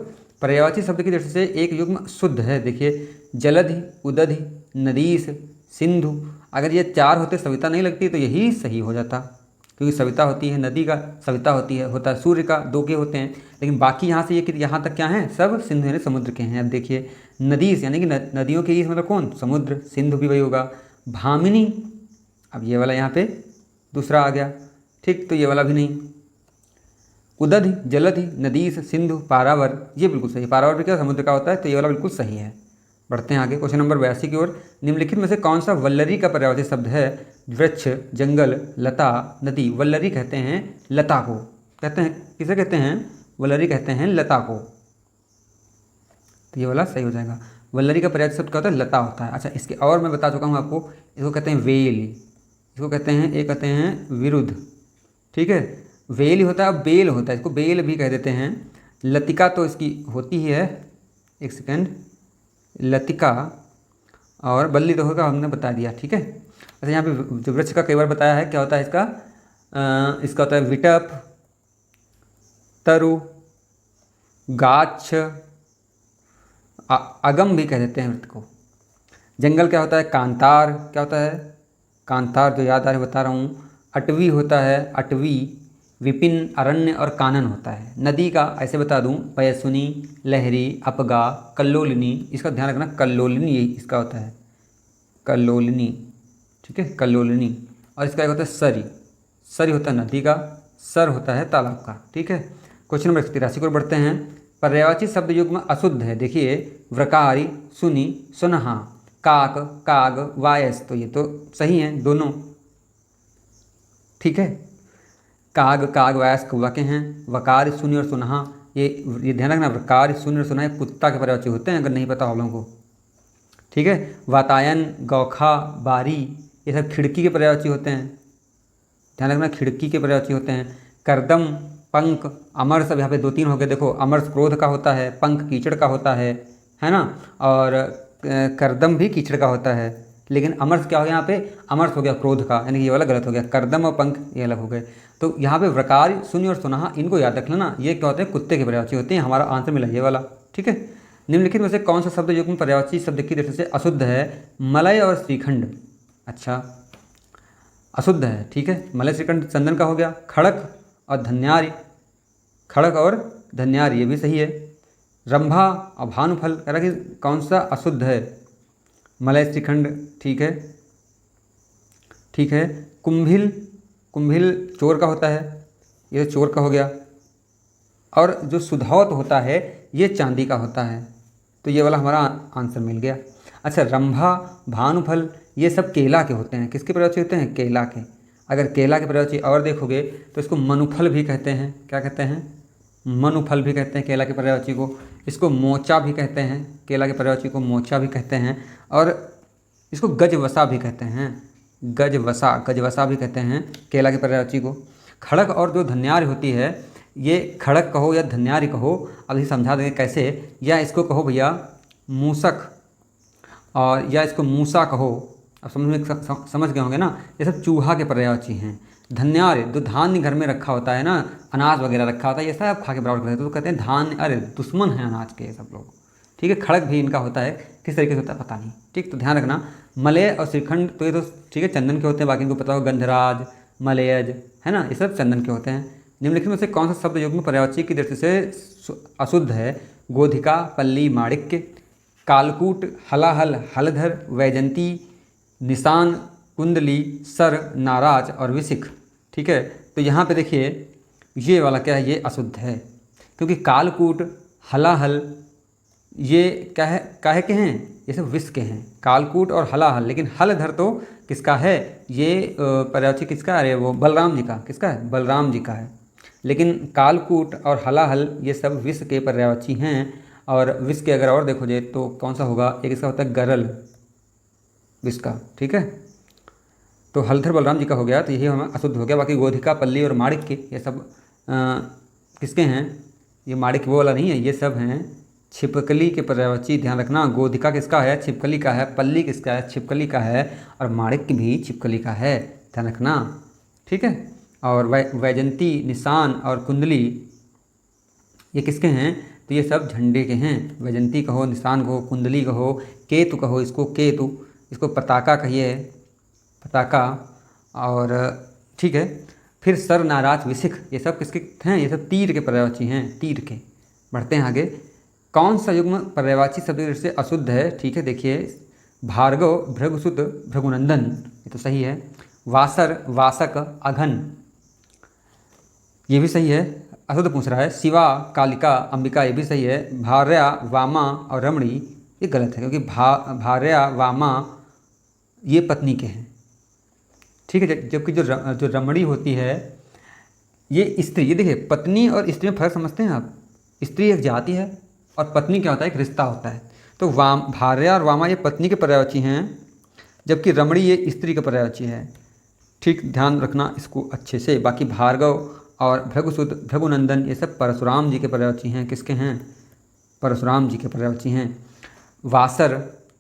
पर्यायवाची शब्द की दृष्टि से एक युग्म शुद्ध है, देखिए जलधि, उदधि, नदीस, सिंधु। अगर ये चार होते सविता नहीं लगती तो यही सही हो जाता। क्योंकि सविता होती है नदी का, सविता होता है सूर्य का, 2 के होते हैं। लेकिन बाकी यहाँ से ये यहाँ तक क्या हैं, सब सिंधु यानी समुद्र के हैं। अब देखिए नदी यानी कि नदियों के, मतलब कौन, समुद्र, सिंधु भी वही होगा। भामिनी, अब ये वाला यहाँ पे दूसरा आ गया, ठीक, तो ये वाला भी नहीं। उदधि, जलधि, नदीस, सिंधु, पारावर, ये बिल्कुल सही। पारावर भी क्या समुद्र का होता है, तो ये वाला बिल्कुल सही है। बढ़ते हैं आगे क्वेश्चन नंबर 82 की ओर। निम्नलिखित में से कौन सा वल्लरी का पर्यायवाची शब्द है? वृक्ष, जंगल, लता, नदी। वल्लरी कहते हैं लता को, कहते हैं किसे कहते हैं? वल्लरी कहते हैं लता को, तो ये वाला सही हो जाएगा। वल्लरी का पर्यायवाची शब्द क्या होता है? लता होता है। अच्छा, इसके और मैं बता चुका हूँ आपको, इसको कहते हैं वेल, इसको कहते हैं, एक कहते हैं विरुद्ध, ठीक है, वेल ही होता है। अब बेल होता है, इसको बेल भी कह देते हैं। लतिका तो इसकी होती ही है, एक सेकेंड, लतिका, और बल्ली तो होगा, हमने बता दिया, ठीक है। अच्छा, यहाँ पे जो वृक्ष का कई बार बताया है, क्या होता है इसका? इसका होता है विटप, तरु, गाछ, अगम भी कह देते हैं वृक्ष को। जंगल क्या होता है? कांतार, क्या होता है? कांतार, जो याद आ रहा है बता रहा हूँ। अटवी होता है, अटवी। विपिन, अरण्य, और कानन होता है। नदी का ऐसे बता दूं, पयसुनी, लहरी, अपगा, कल्लोलिनी, इसका ध्यान रखना, कल्लोलिनी यही इसका होता है, कल्लोलिनी, ठीक है, कल्लोलिनी। और इसका एक होता है सरी, सरी होता है नदी का, सर होता है तालाब का, ठीक है। क्वेश्चन नंबर 83 को बढ़ते हैं। पर्यायवाची शब्द युग्म अशुद्ध है, देखिए, व्रकारी, सुनी, सुनहा, काक, काग, वायस, तो ये तो सही हैं दोनों, ठीक है। काग, काग, वायस कौवा के हैं। वकार, शून्य और सुनहा, ये ध्यान रखना, वकार, शून्य और सुनहा ये कुत्ता के पर्यायवाची होते हैं, अगर नहीं पता आप लोगों को, ठीक है। वातायन, गौखा, बारी, ये सब खिड़की के पर्यायवाची होते हैं, ध्यान रखना, खिड़की के पर्यायवाची होते हैं। करदम, पंख, अमरस, अब यहाँ पे 2-3 हो गए, देखो, अमरस क्रोध का होता है, पंख कीचड़ का होता है ना, और करदम भी कीचड़ का होता है। लेकिन अमरस क्या हो गया यहाँ पे? अमरस हो गया क्रोध का, यानी कि ये वाला गलत हो गया, करदम और पंख ये अलग हो गए। तो यहाँ पे व्रकार, शून्य और सुनहा, इनको याद रख लेना, ये क्या होते हैं? कुत्ते के पर्यायवाची होते हैं। हमारा आंसर मिला ये वाला, ठीक है। निम्नलिखित में से कौन सा शब्द युग्म पर्यायवाची शब्द की दृष्टि से अशुद्ध है? मलय और श्रीखंड, अच्छा, अशुद्ध है, ठीक है। मलय, श्रीखंड चंदन का हो गया। खड़क और धन्यारी, खड़क और धन्यारी ये भी सही है। रंभा और भानुफल, कह रहा कि कौन सा अशुद्ध है? मलय, श्रीखंड, ठीक है, ठीक है। कुंभिल, कुंभिल चोर का होता है, ये चोर का हो गया। और जो सुधौत होता है ये चांदी का होता है, तो ये वाला हमारा आंसर मिल गया। अच्छा, रंभा, भानुफल ये सब केला के होते हैं, किसके पर्यायवाची होते हैं? केला के। अगर केला के पर्यायवाची और देखोगे तो इसको मनुफल भी कहते हैं, क्या कहते हैं? मनुफल भी कहते हैं केला के पर्यायवाची को। इसको मोचा भी कहते हैं, केला के पर्यायवाची को मोचा भी कहते हैं। और इसको गजवसा भी कहते हैं, गजवसा, गजवसा भी कहते हैं केला के पर्यायवाची को। खड़क और जो धन्यारी होती है, ये खड़क कहो या धन्यारी कहो, अभी समझा देंगे कैसे। या इसको कहो भैया मूसक, और या इसको मूसा कहो, अब समझ गए होंगे ना। ये सब चूहा के पर्यायवाची हैं। धन्यार, जो धान्य घर में रखा होता है ना, अनाज वगैरह रखा होता है, ये सब खा के बराबर करते हैं, तो कहते हैं धान्य, अरे दुश्मन है अनाज के ये सब लोग, ठीक है। खड़क भी इनका होता है, किस तरीके से होता है पता नहीं, ठीक, तो ध्यान रखना। मलय और श्रीखंड तो ये तो ठीक है चंदन के होते हैं, बाकी इनको पता हो, गंधराज, मलयज, है ना, ये सब चंदन के होते हैं। निम्नलिखित में से कौन सा शब्द युग्म पर्यायवाची की दृष्टि से अशुद्ध है? गोधिका, पल्ली, माणिक्य, कालकूट, हलाहल, हलधर, वैजंती, निशान, कुंडली, सर, नाराज और विशिख, ठीक है। तो यहाँ पे देखिए ये वाला क्या है? ये अशुद्ध है, क्योंकि कालकूट, हलाहल ये क्या है, काहे के हैं? ये सब विष के हैं, कालकूट और हलाहल। लेकिन हलधर तो किसका है? ये पर्यायवाची किसका? अरे वो बलराम जी का, किसका है? बलराम जी का है। लेकिन कालकूट और हलाहल ये सब विष के पर्यायवाची हैं। और विष के अगर और देखो जाए तो कौन सा होगा? एक इसका होता है गरल, विष का, ठीक है। तो हलधर बलराम जी का हो गया, तो यही हमें अशुद्ध हो गया। बाकी गोधिका, पल्ली और माणिक्य ये सब किसके हैं? ये माणिक्य वो वाला नहीं है, ये सब हैं छिपकली के पर्यायवाची, ध्यान रखना। गोधिका किसका है? छिपकली का है। पल्ली किसका है? छिपकली का है। और माणिक्य भी छिपकली का है, ध्यान रखना, ठीक है। और वैजंती, निशान और कुंडली ये किसके हैं? तो ये सब झंडे के हैं। वैजंती कहो, निशान कहो, कुंडली कहो, केतु कहो, इसको केतु, इसको पताका कहिए, पताका, और ठीक है। फिर सर नाराज विशिख, ये सब किसके हैं? ये सब तीर के पर्यायवाची हैं, तीर के। बढ़ते हैं आगे। कौन सा युग्म पर्यायवाची शब्द की दृष्टि से अशुद्ध है? ठीक है, देखिए, भार्गव भृगुसुत भृगुनंदन, ये तो सही है। वासर वासक अघन, ये भी सही है, अशुद्ध पूछ रहा है। शिवा कालिका अंबिका, ये भी सही है। भार्या वामा और रमणी, ये गलत है, क्योंकि भार्या वामा ये पत्नी के हैं, ठीक है। जबकि जो रमणी होती है ये स्त्री, ये देखिए पत्नी और स्त्री में फर्क समझते हैं आप? स्त्री एक जाति है और पत्नी क्या होता है? एक रिश्ता होता है। तो भार्या और वामा ये पत्नी के पर्यायवाची हैं, जबकि रमणी ये स्त्री का पर्यायवाची है। ठीक, ध्यान रखना इसको अच्छे से। बाकी भार्गव और भृगुसुत भृगुनंदन ये सब परशुराम जी के पर्यायवाची हैं। किसके हैं? परशुराम जी के पर्यायवाची हैं। वासर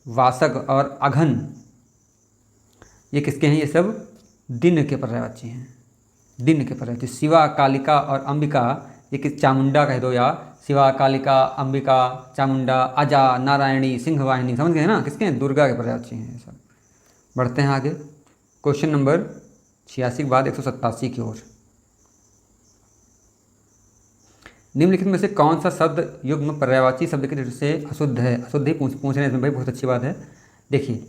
वासक और अघन ये किसके हैं? ये सब दिन के पर्यायवाची हैं, दिन के पर्यायवाची। शिवा कालिका और अंबिका ये किस? चामुंडा कह दो, या शिवा कालिका अंबिका चामुंडा अजा नारायणी सिंहवाहिनी, समझ गए ना? किसके हैं? दुर्गा के पर्यायवाची हैं ये सब। बढ़ते हैं आगे। क्वेश्चन नंबर 86 के बाद 187 की ओर। निम्नलिखित में से कौन सा शब्द युग्म पर्यायवाची शब्द की दृष्टि से अशुद्ध है? अशुद्ध ही पूछ रहे हैं इसमें भाई, बहुत अच्छी बात है। देखिए,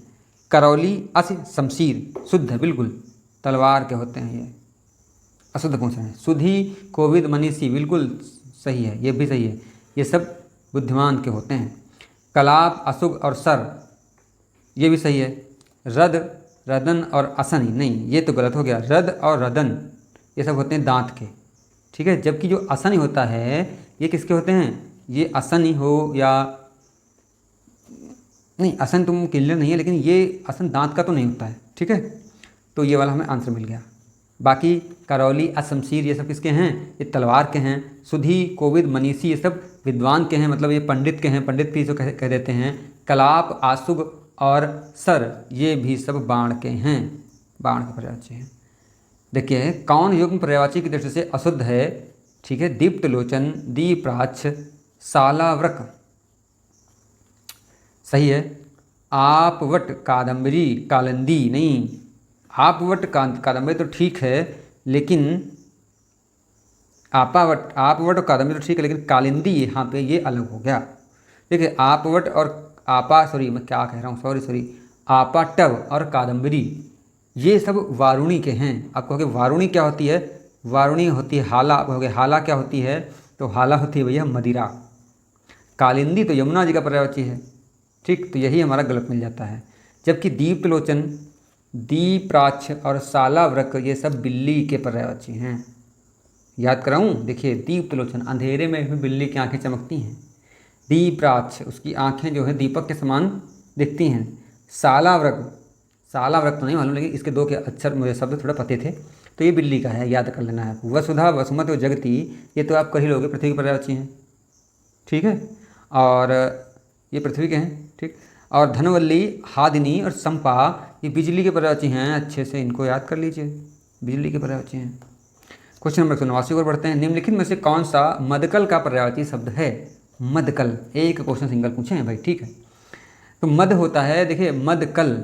करौली अस शमशीर शुद्ध है, बिल्कुल तलवार के होते हैं, ये अशुद्ध पूछ रहे हैं। सुधी कोविद मनीषी, बिल्कुल सही है, ये भी सही है, ये सब बुद्धिमान के होते हैं। कलाप अशुभ और सर, ये भी सही है। रद रदन और असनी, नहीं ये तो गलत हो गया। रद और रदन ये सब होते हैं दांत के, ठीक है। जबकि जो असनी होता है ये किसके होते हैं? ये असनी हो या नहीं, असन तुम क्लियर नहीं है, लेकिन ये असन दांत का तो नहीं होता है, ठीक है। तो ये वाला हमें आंसर मिल गया। बाकी करौली अशमशीर ये सब किसके हैं? ये तलवार के हैं। सुधी कोविद मनीषी ये सब विद्वान के हैं, मतलब ये पंडित के हैं, पंडित भी जो कह देते हैं। कलाप आशुग और सर ये भी सब बाण के हैं, बाण के पर्यायवाची हैं। देखिए, कौन युग्म पर्यायवाची की दृष्टि से अशुद्ध है? ठीक है, दीप्त लोचन दीप्राक्ष सालाव्रक, सही है। आपवट कादम्बरी कालिंदी, नहीं, आपवट कादम्बरी तो ठीक है, लेकिन आपवट और कादम्बरी तो ठीक है, लेकिन कालिंदी यहाँ पे ये अलग हो गया। देखिए, आपवट और मैं क्या कह रहा हूँ, सॉरी, आपाटव और कादम्बरी ये सब वारुणी के हैं। आप कहोगे वारुणी क्या होती है? वारुणी होती है हाला। आप कहोगे हाला क्या होती है? तो हाला होती है भैया मदिरा। कालिंदी तो यमुना जी का पर्यायवाची है, ठीक, तो यही हमारा गलत मिल जाता है। जबकि दीप्तलोचन दीप्राक्ष और सालाव्रक ये सब बिल्ली के पर्यायवाची हैं। याद कराऊं? देखिए, दीप्तलोचन अंधेरे में भी बिल्ली की आंखें चमकती हैं। दीप्राक्ष उसकी आंखें जो है दीपक के समान दिखती हैं। सालाव्रक तो नहीं मालूम, लेकिन इसके दो के अक्षर मुझे शब्द थोड़ा पते थे, तो ये बिल्ली का है, याद कर लेना है। वसुधा वसुमति और जगती ये तो आप कर ही लोगे, पृथ्वी के पर्यायवाची हैं, ठीक है। और ये पृथ्वी के हैं, ठीक। और धनवल्ली हादिनी और संपा ये बिजली के पर्यायवाची हैं, अच्छे से इनको याद कर लीजिए, बिजली के पर्यायवाची हैं। क्वेश्चन नंबर 189 को बढ़ते हैं। निम्नलिखित में से कौन सा मदकल का पर्यायवाची शब्द है? मदकल, एक क्वेश्चन सिंगल पूछे हैं भाई, ठीक है। तो मद होता है, देखिए मदकल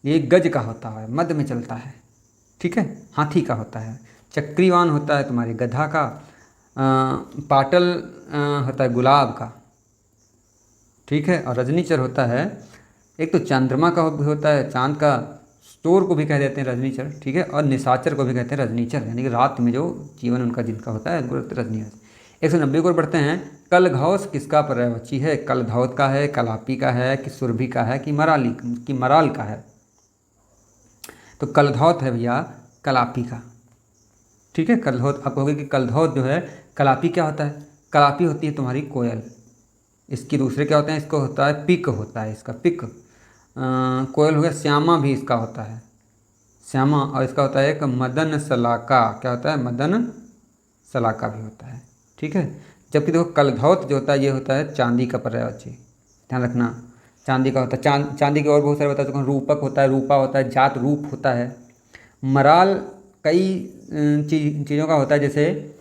ये गज का होता है, मद में चलता है, ठीक है, हाथी का होता है। चक्रीवान होता है तुम्हारे गधा का। पाटल होता है गुलाब का, ठीक है। और रजनीचर होता है, एक तो चंद्रमा का भी होता है, चांद का, स्टोर को भी कह देते हैं रजनीचर, ठीक है। और निशाचर को भी कहते हैं रजनीचर, यानी कि रात में जो जीवन उनका जिनका होता है उनको रजनीचर। 190 को बढ़ते हैं। कलघौस किसका पर्यायवाची है? कलधौत का है, कलापी का है, कि सुरभि का है, कि मराली की मराल का है? तो कलधौत है भैया, कलापी का, ठीक है। कलधौत, आप कहोगे कि कलधौत जो है, कलापी क्या होता है? कलापी होती है तुम्हारी कोयल। इसकी दूसरे क्या होते हैं? इसको होता है पिक, होता है इसका पिक। कोयल हो गया। श्यामा भी इसका होता है, श्यामा। और इसका होता है एक मदन सलाका, क्या होता है? मदन सलाका भी होता है, ठीक है। जबकि देखो कलधौत जो होता है ये होता है चांदी का पर्यायवाची, ध्यान रखना, चांदी का होता है। चांदी के और बहुत सारे होता है, तो रूपक होता है, रूपा होता है, जात रूप होता है। मराल कई चीज़ों का होता है, जैसे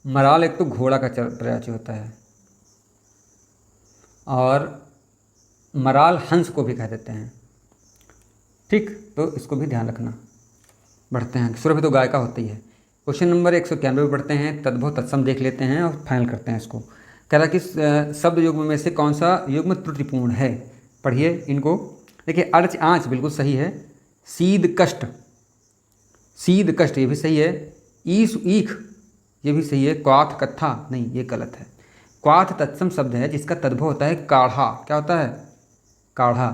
मराल एक तो घोड़ा का पर्यायवाची होता है, और मराल हंस को भी कह देते हैं, ठीक, तो इसको भी ध्यान रखना। बढ़ते हैं। सुरभि तो गाय का होती है। क्वेश्चन नंबर 191 पे पढ़ते हैं, तद्भव तत्सम देख लेते हैं और फाइनल करते हैं इसको। कह रहा कि शब्द युग्म में से कौन सा युग्म त्रुटिपूर्ण है। पढ़िए इनको। देखिए, अर्च आँच बिल्कुल सही है। सीद कष्ट, सीद कष्ट ये भी सही है। ईस ईख ये भी सही है। क्वाथ कत्था नहीं, ये गलत है। क्वाथ तत्सम शब्द है जिसका तद्भव होता है काढ़ा। क्या होता है? काढ़ा।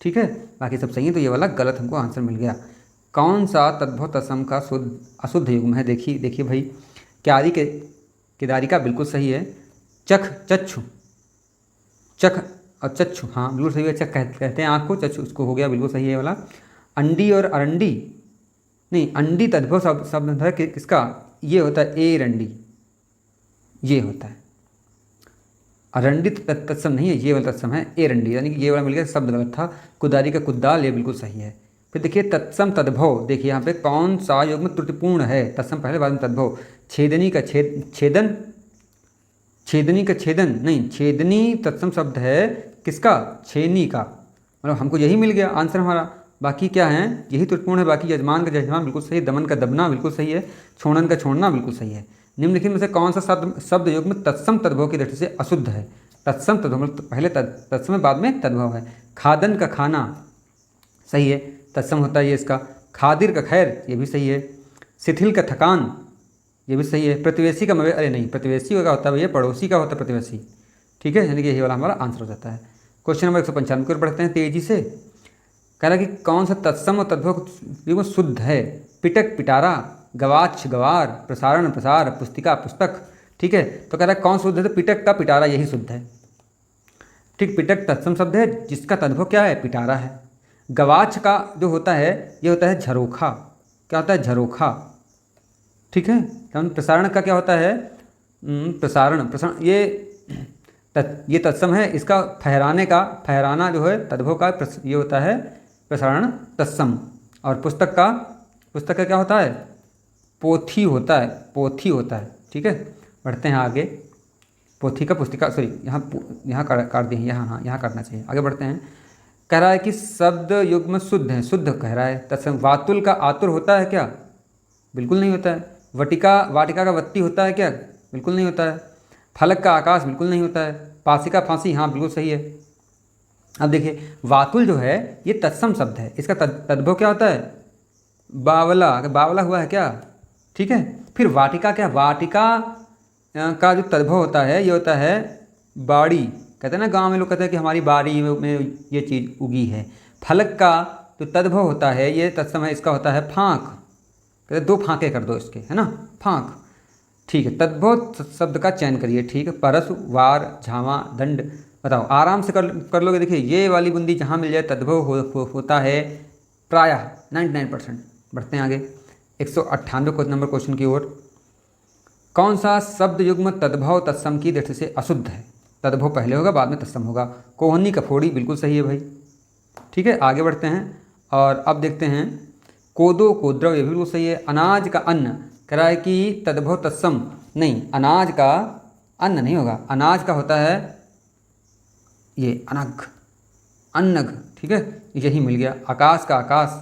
ठीक है, बाकी सब सही है, तो ये वाला गलत हमको आंसर मिल गया। कौन सा तद्भव तत्सम का शुद्ध अशुद्ध युग्म है? देखिए भाई, क्यारी के केदारी का बिल्कुल सही है। चख चक्षु, चख और चक्षु, हाँ बिल्कुल सही है। चख कहते हैं आँख को, चक्षु उसको हो गया, बिल्कुल सही है ये वाला। अंडी और अरंडी नहीं, अंडी तद्भव शब्द है किसका? ये होता है एरंडी, ये होता है। अरंडी तत्सम नहीं है, ये वाला तत्सम है एरंडी, यानी कि ये वाला मिल गया, शब्द गलत था। कुदारी का कुद्दाल ये बिल्कुल सही है। फिर देखिए तत्सम तद्भव, देखिए यहाँ पे कौन सा युग्म त्रुटिपूर्ण है? तत्सम पहले, बाद में तद्भव। छेदनी का छेदन, छेदनी का छेदन नहीं, छेदनी तत्सम शब्द है किसका? छेनी का। मतलब हमको यही मिल गया आंसर हमारा। बाकी क्या है? यही त्रुटिपूर्ण है। बाकी यजमान का यजमान बिल्कुल सही है। दमन का दबना बिल्कुल सही है। छोड़न का छोड़ना बिल्कुल सही है। निम्नलिखित में से कौन सा शब्द युग्म तत्सम तद्भव की दृष्टि से अशुद्ध है? तत्सम तद्भव पहले तत्सम बाद में तद्भव है। खादन का खाना सही है, तत्सम होता है ये इसका। खादिर का खैर ये भी सही है। शिथिल का थकान ये भी सही है। प्रतिवेशी का अरे नहीं, प्रतिवेशी का होता है भैया, पड़ोसी का होता है प्रतिवेशी। ठीक है, यानी कि यही वाला हमारा आंसर हो जाता है। क्वेश्चन नंबर 195 को पढ़ते हैं तेजी से। कह रहा है कि कौन सा तत्सम और तद्भव युग्म शुद्ध है? पिटक पिटारा, गवाच गवार, प्रसारण प्रसार, पुस्तिका पुस्तक। ठीक है, तो कह रहा है कौन शुद्ध है? तो पिटक का पिटारा यही शुद्ध है। ठीक, पिटक तत्सम शब्द है जिसका तद्भव क्या है? पिटारा है। गवाच का जो होता है ये होता है झरोखा। क्या होता है? झरोखा। ठीक है, प्रसारण का क्या होता है? प्रसारण ये तत्सम है। इसका ठहराने का, ठहराना जो है तद्भव का ये होता है प्रसारण तत्सम। और पुस्तक का क्या होता है? पोथी होता है, पोथी होता है। ठीक है, बढ़ते हैं आगे। पोथी का पुस्तिका, सॉरी यहाँ काट दिए, यहाँ यहाँ काटना चाहिए। आगे बढ़ते हैं। कह रहा है कि शब्द युग्म शुद्ध है, शुद्ध कह रहा है तत्सम। वातुल का आतुर होता है क्या? बिल्कुल नहीं होता है। वाटिका का वत्ती होता है क्या? बिल्कुल नहीं होता है। फलक का आकाश बिल्कुल नहीं होता है। फांसी का फांसी, हाँ बिल्कुल सही है। अब देखिए, वातुल जो है ये तत्सम शब्द है। इसका तद्भव क्या होता है? बावला। बावला हुआ है क्या? ठीक है, फिर वाटिका क्या? वाटिका का जो तद्भव होता है ये होता है बाड़ी। कहते हैं ना, गांव में लोग कहते हैं कि हमारी बाड़ी में ये चीज़ उगी है। फलक का जो तद्भव होता है ये तत्सम है, इसका होता है फांक। कहते हैं 2 फांके कर दो इसके, है ना, फांक। ठीक है, तद्भव शब्द का चयन करिए। ठीक है, परस, वार, झावा, दंड। बताओ, आराम से कर लोगे। देखिए, ये वाली बूंदी जहाँ मिल जाए तद्भव होता है प्रायः 99%। बढ़ते हैं आगे 198 नंबर क्वेश्चन की ओर। कौन सा शब्द युग्म तद्भव तत्सम की दृष्टि से अशुद्ध है? तद्भव पहले होगा, बाद में तत्सम होगा। कोहनी कफोड़ी बिल्कुल सही है भाई। ठीक है, आगे बढ़ते हैं और अब देखते हैं कोदो कोद्रव, ये भी बिल्कुल सही है। अनाज का अन्न, कह रहा है कि तद्भव तत्सम नहीं, अनाज का अन्न नहीं होगा। अनाज का होता है ये अनग, अन्नग। ठीक है, यही मिल गया। आकाश का आकाश,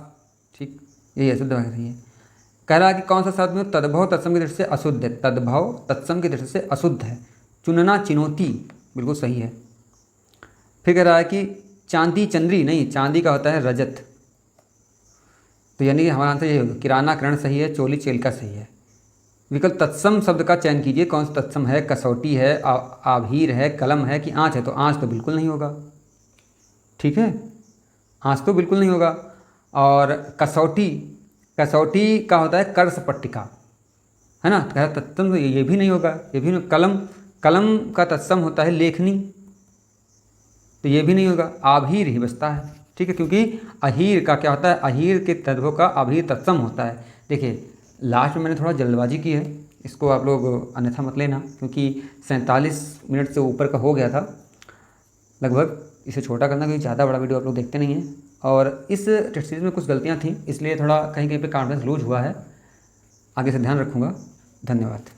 ठीक, यही अशुद्ध सही है। कह रहा है कि कौन सा शब्द में तद्भव तत्सम की दृष्टि से अशुद्ध है? तद्भव तत्सम की दृष्टि से अशुद्ध है। चुनना चिनौती बिल्कुल सही है। फिर कह रहा है कि चांदी चंद्री नहीं, चांदी का होता है रजत। तो यानी कि हमारा आंसर ये होगा। किराना करण सही है। चोली चेलका सही है। विकल्प तत्सम शब्द का चयन कीजिए। कौन सा तत्सम है? कसौटी है, आभीर है, कलम है कि आँच है? तो आँच तो बिल्कुल नहीं होगा। ठीक है, आँच तो बिल्कुल नहीं होगा। और कसौटी का होता है कर्स पट्टिका, है ना, तो तत्सम ये भी नहीं होगा। ये भी नहीं। कलम का तत्सम होता है लेखनी, तो ये भी नहीं होगा। आभीर ही बचता है। ठीक है, क्योंकि अहीर का क्या होता है? अहीर के तद्भव का आभीर तत्सम होता है। देखिए, लास्ट में मैंने थोड़ा जल्दबाजी की है, इसको आप लोग अन्यथा मत लेना, क्योंकि 47 मिनट से ऊपर का हो गया था लगभग। इसे छोटा करना, क्योंकि ज़्यादा बड़ा वीडियो आप लोग देखते नहीं हैं। और इस टेस्ट सीरीज में कुछ गलतियाँ थी, इसलिए थोड़ा कहीं कहीं पे कॉन्फिडेंस लूज हुआ है। आगे से ध्यान रखूँगा। धन्यवाद।